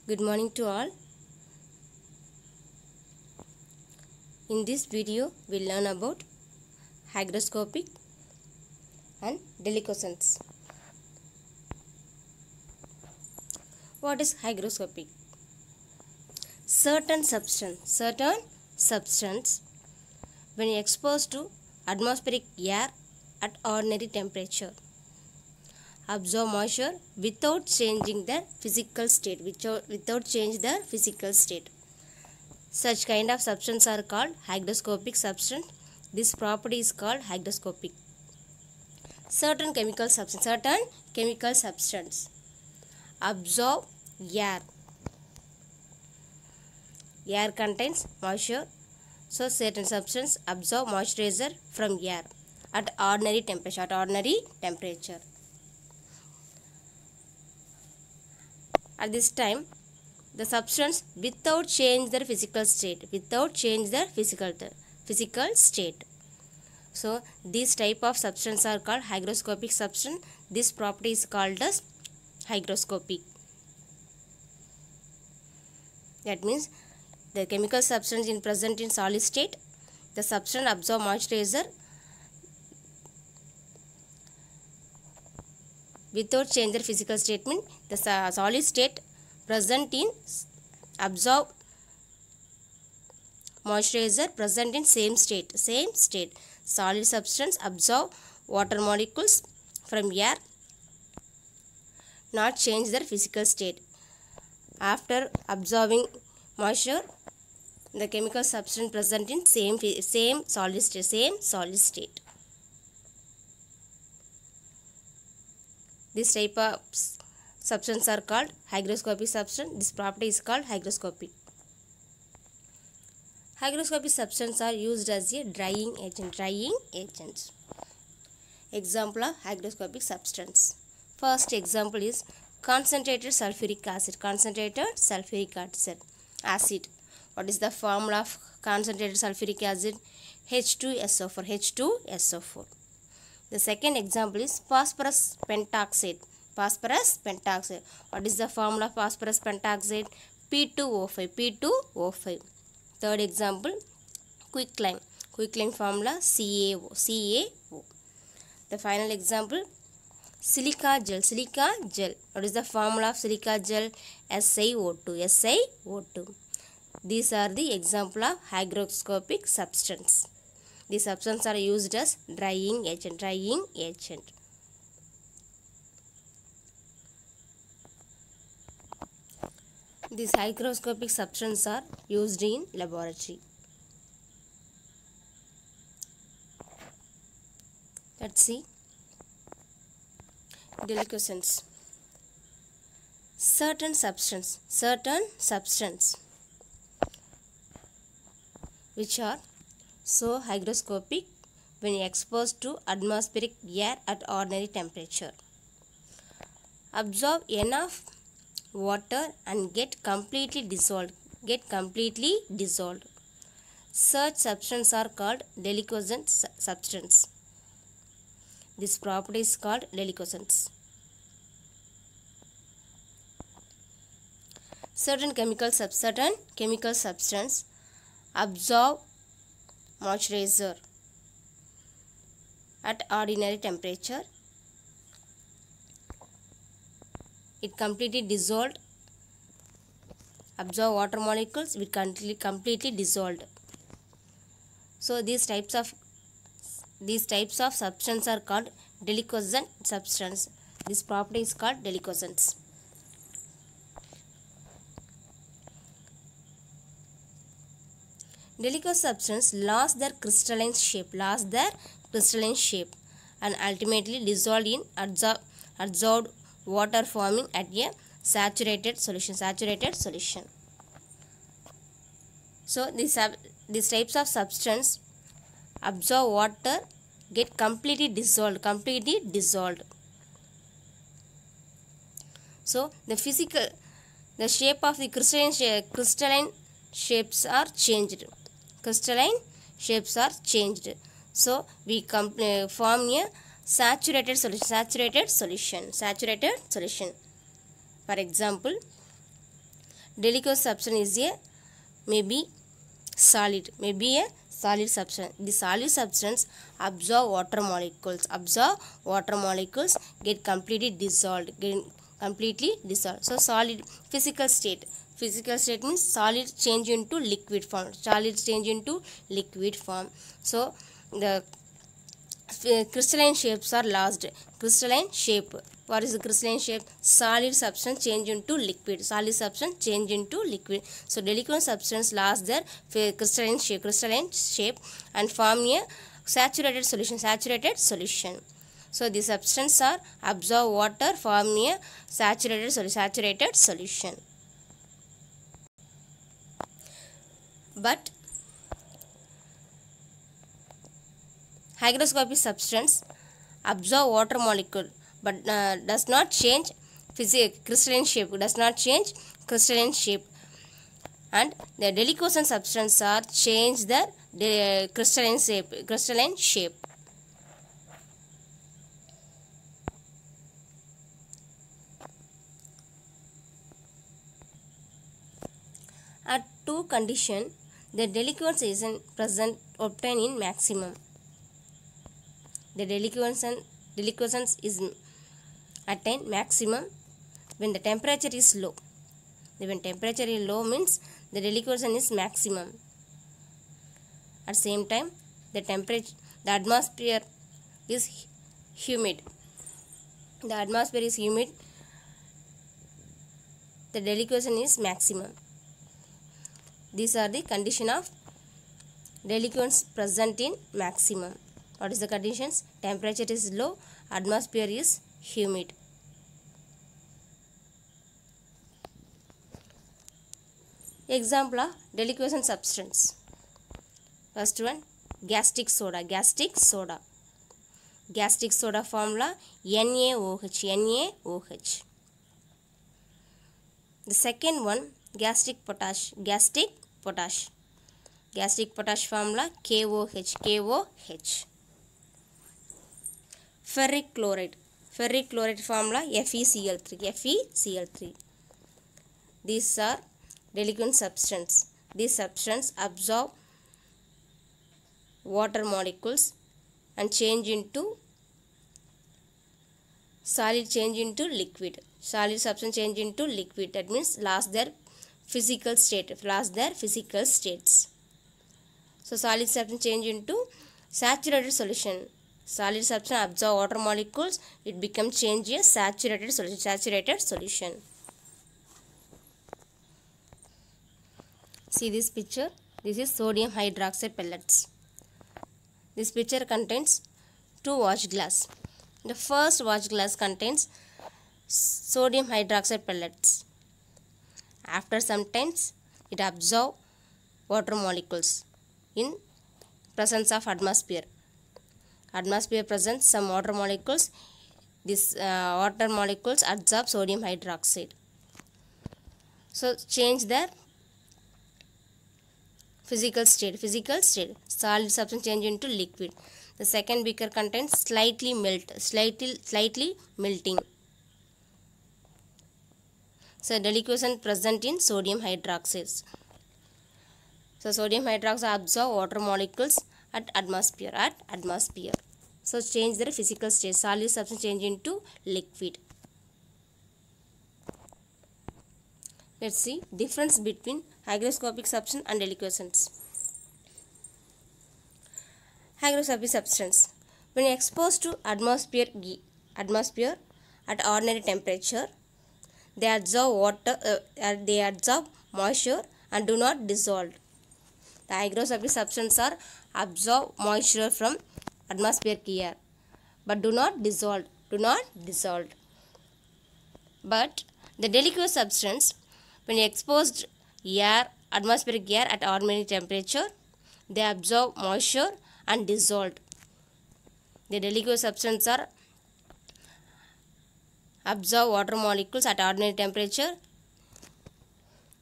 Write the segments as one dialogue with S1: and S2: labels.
S1: Good morning to all. In this video, we'll learn about hygroscopic and deliquescence. What is hygroscopic? Certain substance when exposed to atmospheric air at ordinary temperature absorb moisture without changing their physical state. Without change their physical state. Such kind of substance are called hygroscopic substance. This property is called hygroscopic. Certain chemical substance absorb air. Air contains moisture, so certain substance absorb moisturizer from air at ordinary temperature. At this time, the substance without change their physical state. So these type of substance are called hygroscopic substance. This property is called as hygroscopic. That means the chemical substance is present in solid state. The substance absorb moisturizer without change their physical state. Means the solid state present in absorb moisturizer present in same state. Solid substance absorb water molecules from air, not change their physical state. After absorbing moisture, the chemical substance present in same solid state. This type of substance are called hygroscopic substance. This property is called hygroscopic. Hygroscopic substances are used as a drying agent. Example of hygroscopic substance. First example is concentrated sulfuric acid. Acid. What is the formula of concentrated sulfuric acid? H2SO4. The second example is phosphorus pentoxide. What is the formula of phosphorus pentoxide? P2O5. Third example, quicklime. Quicklime formula CaO. The final example, silica gel. What is the formula of silica gel? SiO2. These are the example of hygroscopic substance. These substances are used as drying agent. These hygroscopic substances are used in laboratory. Let's see. Deliquescence. Certain substance which are so hygroscopic when exposed to atmospheric air at ordinary temperature absorb enough water and get completely dissolved. Such substances are called deliquescent substance. This property is called deliquescence. Certain chemical substance absorb moisturizer at ordinary temperature. It completely dissolved. Absorb water molecules with completely dissolved. So these types of substance are called deliquescent substance. This property is called deliquescence. Deliquescent substance lost their crystalline shape and ultimately dissolved in absorbed water forming at a saturated solution. So these types of substance absorb water, get completely dissolved. So the shape of the crystalline shapes are changed. So we form a saturated solution. For example, Deliquescent substance is a maybe a solid substance. The solid substance absorb water molecules, get completely dissolved. So solid physical state means solid change into liquid form. So the crystalline shapes are lost. Crystalline shape. What is the crystalline shape? Solid substance change into liquid. So deliquescent substance lost their crystalline shape and form a saturated solution. So the substance are absorb water, form a saturated solution. But hygroscopic substance absorb water molecule but does not change crystalline shape. And the deliquescent substance are change their crystalline shape. At two condition, the deliquescence is present obtained in maximum. The deliquescence is attained maximum when the temperature is low. When temperature is low means the deliquescence is maximum. At same time, the atmosphere is humid. The deliquescence is maximum. These are the condition of deliquescence present in maximum. What is the conditions? Temperature is low, atmosphere is humid. Example of deliquescent substance. First one, gastric soda. Gastric soda formula NaOH. The second one, gastric potash formula KOH. Ferric chloride formula FeCl3. These are deliquescent substance. These substance absorb water molecules and change into solid, liquid. Solid substance change into liquid. That means lost their physical states. So solid substance change into saturated solution. Solid substance absorb water molecules. It becomes change a saturated solution. See this picture. This is sodium hydroxide pellets. This picture contains two watch glass. The first watch glass contains sodium hydroxide pellets. After some times, it absorbs water molecules in presence of atmosphere. Atmosphere presents some water molecules. These water molecules absorb sodium hydroxide. So change their physical state. Solid substance change into liquid. The second beaker contains slightly melting. So deliquescent present in sodium hydroxide. So sodium hydroxide absorb water molecules at atmosphere. So change their physical state. Solid substance change into liquid. Let's see difference between hygroscopic substance and deliquescence. Hygroscopic substance. When exposed to atmosphere at ordinary temperature, they absorb moisture and do not dissolve. The hygroscopic substances are absorb moisture from atmospheric air but do not dissolve. But the deliquescent substance, when exposed atmospheric air at ordinary temperature, they absorb moisture and dissolve. The deliquescent substances are absorb water molecules at ordinary temperature,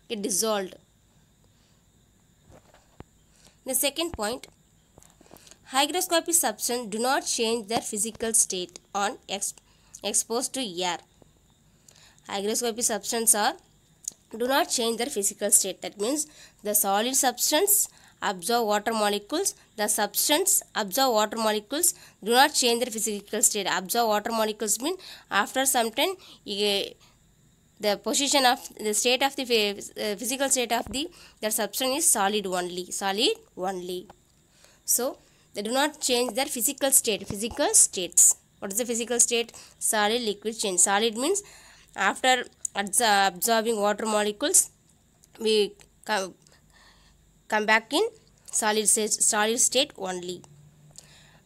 S1: get dissolved. The second point, hygroscopic substances do not change their physical state on exposed to air. Hygroscopic substances are do not change their physical state. That means the solid substance absorb water molecules. The substance absorb water molecules, do not change their physical state. Absorb water molecules mean after some time the position of the state of the physical state of the substance is solid only. So they do not change their physical states. What is the physical state? Solid, liquid, change. Solid means after absorbing water molecules, we come back in solid state only.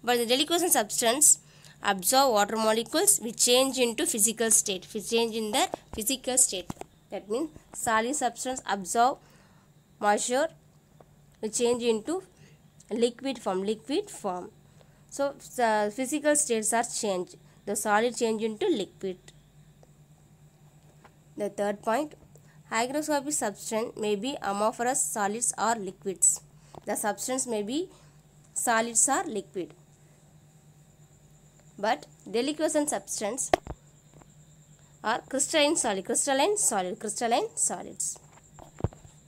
S1: But the deliquescent substance absorb water molecules, we change into physical state. We change in their physical state. That means solid substance absorb moisture, we change into liquid form. So the physical states are changed. The solid change into liquid. The third point, hygroscopic substance may be amorphous solids or liquids. The substance may be solids or liquid. But deliquescent substance are crystalline solids.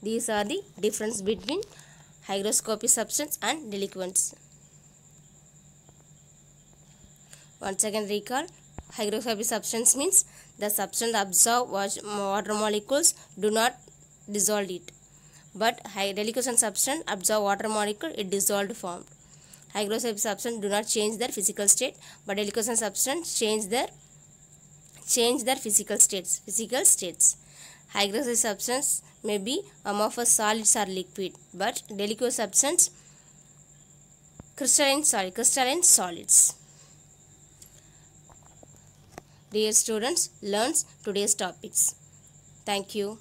S1: These are the difference between hygroscopic substance and deliquescents. Once again recall, hygroscopic substance means the substance absorb water molecules, do not dissolve it. But deliquescent substance absorb water molecule, it dissolved form. Hygroscopic substance do not change their physical state, but deliquescent substance change their physical states. Hygroscopic substance may be amorphous solids or liquid, but deliquescent substance crystalline solids. Dear students, learn today's topics. Thank you.